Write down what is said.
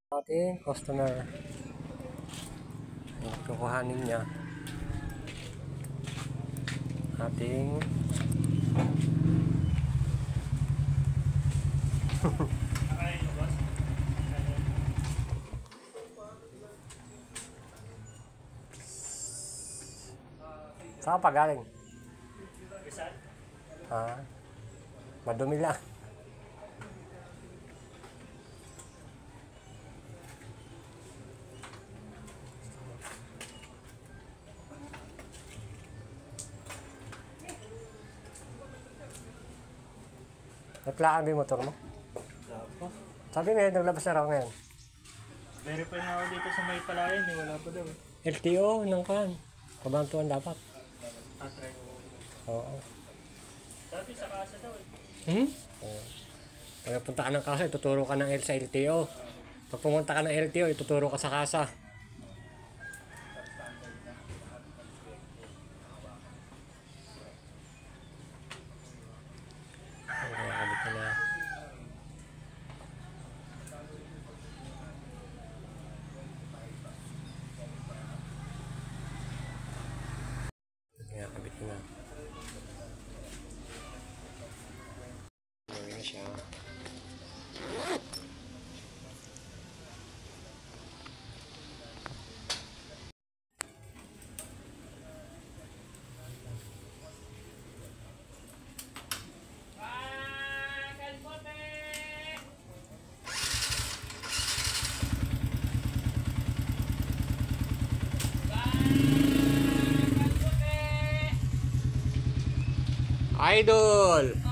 Ating customer. Kukuhanin niya ating saan pa galing? Madumi lang. Naglaan ba yung motor mo? Sabi ngayon, naglabas na raw ngayon. Verify na ako dito sa may palayan, wala pa daw. LTO ng kan. Kabantuan dapat. Try ko. Oo. Dati sa kasa daw eh. Oo. Pag punta ka ng kasa, ituturo ka ng sa LTO. Pag pumunta ka ng LTO, ituturo ka sa kasa. Kabit ko na. Gawin na siya. Idol!